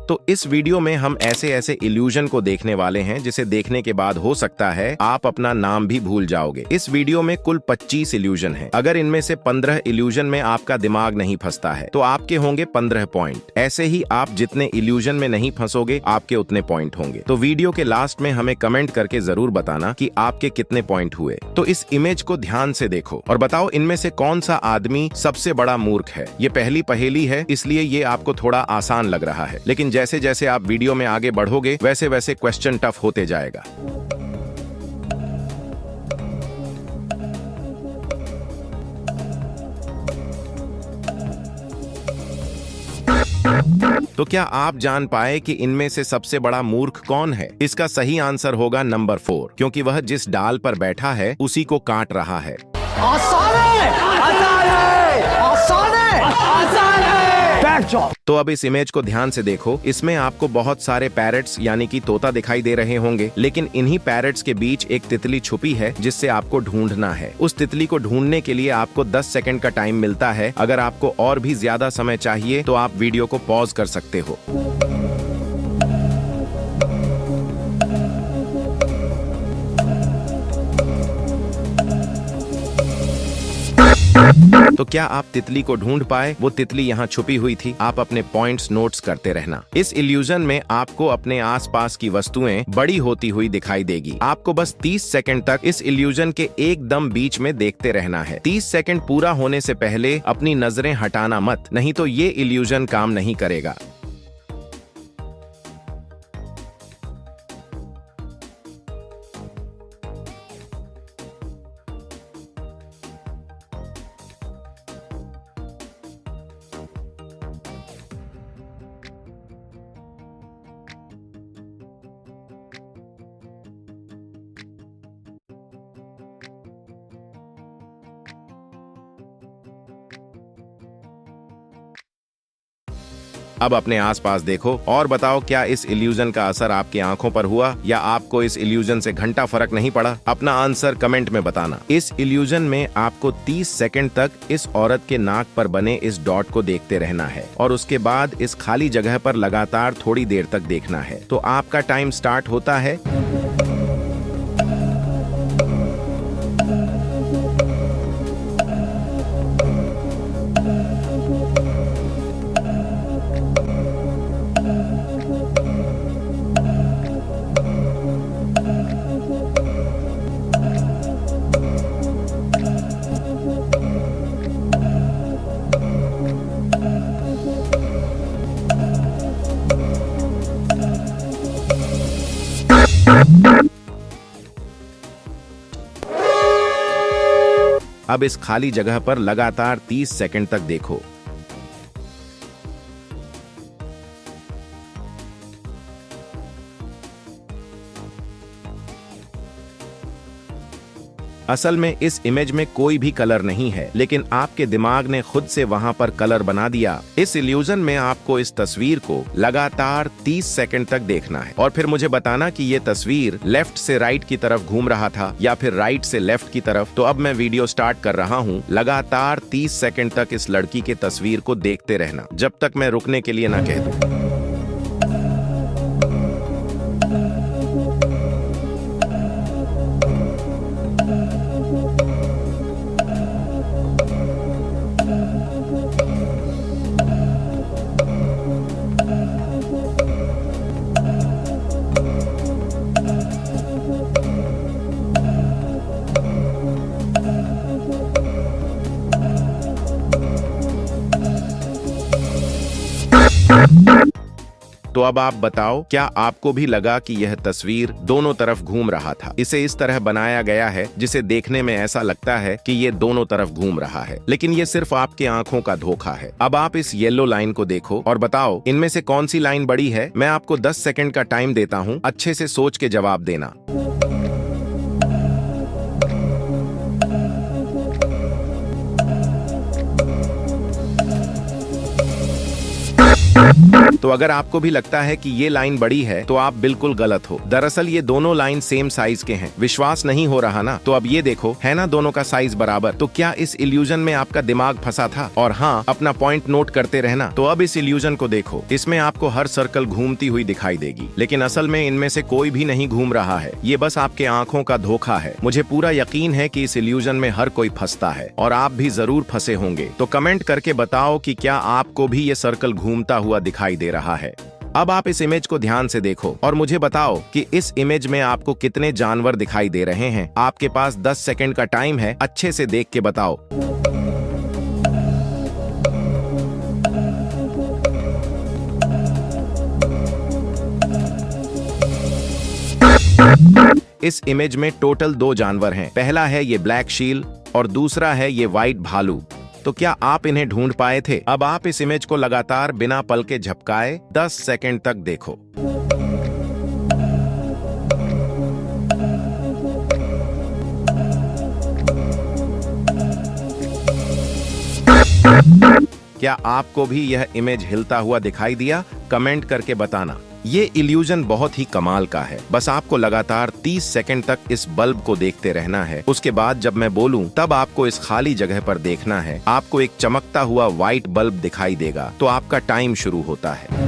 तो इस वीडियो में हम ऐसे ऐसे इल्यूजन को देखने वाले हैं जिसे देखने के बाद हो सकता है आप अपना नाम भी भूल जाओगे। इस वीडियो में कुल 25 इल्यूजन है। अगर इनमें से 15 इल्यूजन में आपका दिमाग नहीं फंसता है तो आपके होंगे 15 पॉइंट। ऐसे ही आप जितने इल्यूजन में नहीं फंसोगे आपके उतने पॉइंट होंगे। तो वीडियो के लास्ट में हमें कमेंट करके जरूर बताना कि आपके कितने पॉइंट हुए। तो इस इमेज को ध्यान से देखो और बताओ इनमें से कौन सा आदमी सबसे बड़ा मूर्ख है। ये पहली पहेली है इसलिए ये आपको थोड़ा आसान लग रहा है, लेकिन जैसे जैसे आप वीडियो में आगे बढ़ोगे वैसे वैसे क्वेश्चन टफ होते जाएगा। तो क्या आप जान पाए कि इनमें से सबसे बड़ा मूर्ख कौन है? इसका सही आंसर होगा नंबर 4, क्योंकि वह जिस डाल पर बैठा है उसी को काट रहा है। आसान है, आसान है, आसान है, आसान है। तो अब इस इमेज को ध्यान से देखो। इसमें आपको बहुत सारे पैरट्स यानी कि तोता दिखाई दे रहे होंगे, लेकिन इन्हीं पैरट्स के बीच एक तितली छुपी है जिससे आपको ढूंढना है। उस तितली को ढूंढने के लिए आपको 10 सेकंड का टाइम मिलता है। अगर आपको और भी ज्यादा समय चाहिए तो आप वीडियो को पॉज कर सकते हो। तो क्या आप तितली को ढूंढ पाए? वो तितली यहाँ छुपी हुई थी। आप अपने पॉइंट्स नोट्स करते रहना। इस इल्यूजन में आपको अपने आसपास की वस्तुएं बड़ी होती हुई दिखाई देगी। आपको बस 30 सेकंड तक इस इल्यूजन के एकदम बीच में देखते रहना है। 30 सेकंड पूरा होने से पहले अपनी नजरें हटाना मत, नहीं तो ये इल्यूजन काम नहीं करेगा। अब अपने आसपास देखो और बताओ क्या इस इल्यूजन का असर आपकी आंखों पर हुआ या आपको इस इल्यूजन से घंटा फर्क नहीं पड़ा? अपना आंसर कमेंट में बताना। इस इल्यूजन में आपको 30 सेकंड तक इस औरत के नाक पर बने इस डॉट को देखते रहना है और उसके बाद इस खाली जगह पर लगातार थोड़ी देर तक देखना है। तो आपका टाइम स्टार्ट होता है। अब इस खाली जगह पर लगातार 30 सेकंड तक देखो। असल में इस इमेज में कोई भी कलर नहीं है, लेकिन आपके दिमाग ने खुद से वहां पर कलर बना दिया। इस इल्यूजन में आपको इस तस्वीर को लगातार 30 सेकंड तक देखना है और फिर मुझे बताना कि ये तस्वीर लेफ्ट से राइट की तरफ घूम रहा था या फिर राइट से लेफ्ट की तरफ। तो अब मैं वीडियो स्टार्ट कर रहा हूँ। लगातार 30 सेकंड तक इस लड़की के तस्वीर को देखते रहना जब तक मैं रुकने के लिए ना कह दूं। तो अब आप बताओ क्या आपको भी लगा कि यह तस्वीर दोनों तरफ घूम रहा था? इसे इस तरह बनाया गया है जिसे देखने में ऐसा लगता है कि ये दोनों तरफ घूम रहा है, लेकिन ये सिर्फ आपके आंखों का धोखा है। अब आप इस येलो लाइन को देखो और बताओ इनमें से कौन सी लाइन बड़ी है। मैं आपको 10 सेकंड का टाइम देता हूँ, अच्छे से सोच के जवाब देना। तो अगर आपको भी लगता है कि ये लाइन बड़ी है तो आप बिल्कुल गलत हो। दरअसल ये दोनों लाइन सेम साइज के हैं। विश्वास नहीं हो रहा ना? तो अब ये देखो, है ना दोनों का साइज बराबर। तो क्या इस इल्यूजन में आपका दिमाग फंसा था? और हाँ, अपना पॉइंट नोट करते रहना। तो अब इस इल्यूजन को देखो, इसमें आपको हर सर्कल घूमती हुई दिखाई देगी, लेकिन असल में इनमें से कोई भी नहीं घूम रहा है। ये बस आपके आंखों का धोखा है। मुझे पूरा यकीन है कि इस इल्यूजन में हर कोई फंसता है और आप भी जरूर फंसे होंगे। तो कमेंट करके बताओ कि क्या आपको भी ये सर्कल घूमता हुआ दिखाई दे रहा है। अब आप इस इमेज को ध्यान से देखो और मुझे बताओ कि इस इमेज में आपको कितने जानवर दिखाई दे रहे हैं। आपके पास 10 सेकंड का टाइम है, अच्छे से देख के बताओ। इस इमेज में टोटल 2 जानवर हैं। पहला है ये ब्लैक शील और दूसरा है ये व्हाइट भालू। तो क्या आप इन्हें ढूंढ पाए थे? अब आप इस इमेज को लगातार बिना पल के झपकाए 10 सेकंड तक देखो। क्या आपको भी यह इमेज हिलता हुआ दिखाई दिया? कमेंट करके बताना। ये इल्यूजन बहुत ही कमाल का है। बस आपको लगातार 30 सेकंड तक इस बल्ब को देखते रहना है। उसके बाद जब मैं बोलूं तब आपको इस खाली जगह पर देखना है। आपको एक चमकता हुआ व्हाइट बल्ब दिखाई देगा। तो आपका टाइम शुरू होता है।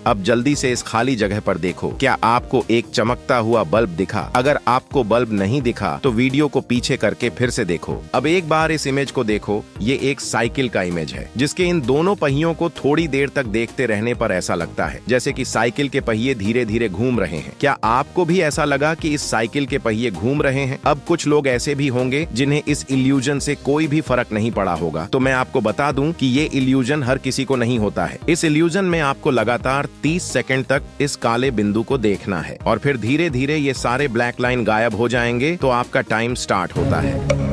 अब जल्दी से इस खाली जगह पर देखो, क्या आपको एक चमकता हुआ बल्ब दिखा? अगर आपको बल्ब नहीं दिखा तो वीडियो को पीछे करके फिर से देखो। अब एक बार इस इमेज को देखो। ये एक साइकिल का इमेज है, जिसके इन दोनों पहियों को थोड़ी देर तक देखते रहने पर ऐसा लगता है जैसे कि साइकिल के पहिए धीरे धीरे घूम रहे हैं। क्या आपको भी ऐसा लगा कि इस साइकिल के पहिए घूम रहे हैं? अब कुछ लोग ऐसे भी होंगे जिन्हें इस इल्यूजन से कोई भी फर्क नहीं पड़ा होगा। तो मैं आपको बता दूं कि ये इल्यूजन हर किसी को नहीं होता है। इस इल्यूजन में आपको लगातार 30 सेकंड तक इस काले बिंदु को देखना है और फिर धीरे धीरे ये सारे ब्लैक लाइन गायब हो जाएंगे। तो आपका टाइम स्टार्ट होता है।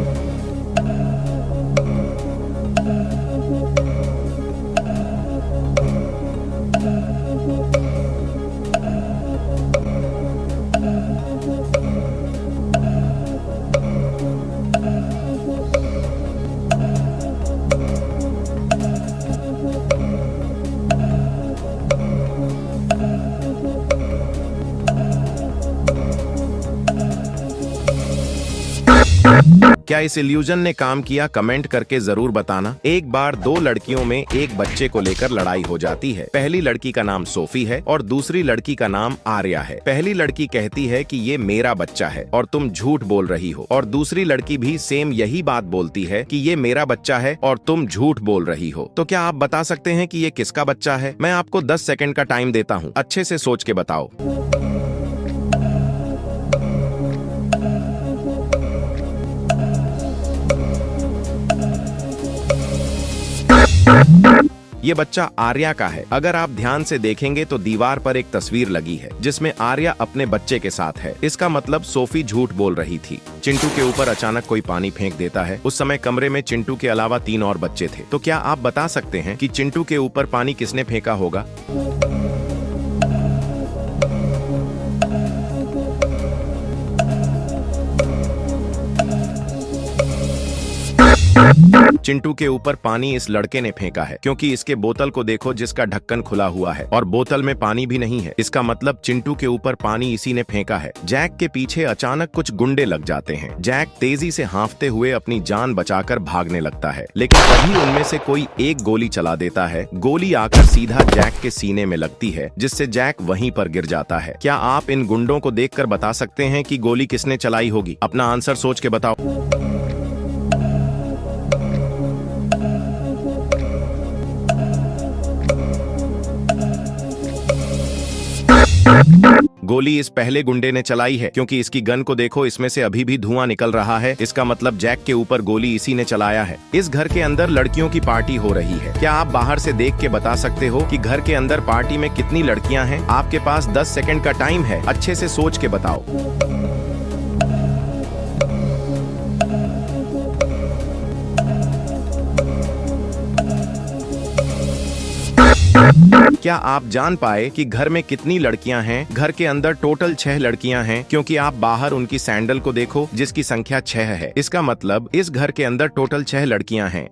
क्या इस इल्यूजन ने काम किया? कमेंट करके जरूर बताना। एक बार 2 लड़कियों में एक बच्चे को लेकर लड़ाई हो जाती है। पहली लड़की का नाम सोफी है और दूसरी लड़की का नाम आर्या है। पहली लड़की कहती है कि ये मेरा बच्चा है और तुम झूठ बोल रही हो, और दूसरी लड़की भी सेम यही बात बोलती है कि ये मेरा बच्चा है और तुम झूठ बोल रही हो। तो क्या आप बता सकते हैं कि ये किसका बच्चा है? मैं आपको 10 सेकंड का टाइम देता हूँ, अच्छे से सोच के बताओ। ये बच्चा आर्या का है। अगर आप ध्यान से देखेंगे तो दीवार पर एक तस्वीर लगी है जिसमें आर्या अपने बच्चे के साथ है। इसका मतलब सोफी झूठ बोल रही थी। चिंटू के ऊपर अचानक कोई पानी फेंक देता है। उस समय कमरे में चिंटू के अलावा 3 और बच्चे थे। तो क्या आप बता सकते हैं कि चिंटू के ऊपर पानी किसने फेंका होगा? चिंटू के ऊपर पानी इस लड़के ने फेंका है, क्योंकि इसके बोतल को देखो जिसका ढक्कन खुला हुआ है और बोतल में पानी भी नहीं है। इसका मतलब चिंटू के ऊपर पानी इसी ने फेंका है। जैक के पीछे अचानक कुछ गुंडे लग जाते हैं। जैक तेजी से हाँफते हुए अपनी जान बचाकर भागने लगता है, लेकिन तभी उनमें से कोई एक गोली चला देता है। गोली आकर सीधा जैक के सीने में लगती है, जिससे जैक वहीं पर गिर जाता है। क्या आप इन गुंडों को देखकर बता सकते हैं कि गोली किसने चलाई होगी? अपना आंसर सोच के बताओ। गोली इस पहले गुंडे ने चलाई है, क्योंकि इसकी गन को देखो, इसमें से अभी भी धुआं निकल रहा है। इसका मतलब जैक के ऊपर गोली इसी ने चलाया है। इस घर के अंदर लड़कियों की पार्टी हो रही है। क्या आप बाहर से देख के बता सकते हो कि घर के अंदर पार्टी में कितनी लड़कियां हैं? आपके पास 10 सेकंड का टाइम है, अच्छे से सोच के बताओ। क्या आप जान पाए कि घर में कितनी लड़कियां हैं? घर के अंदर टोटल 6 लड़कियां हैं, क्योंकि आप बाहर उनकी सैंडल को देखो जिसकी संख्या 6 है। इसका मतलब इस घर के अंदर टोटल 6 लड़कियां हैं।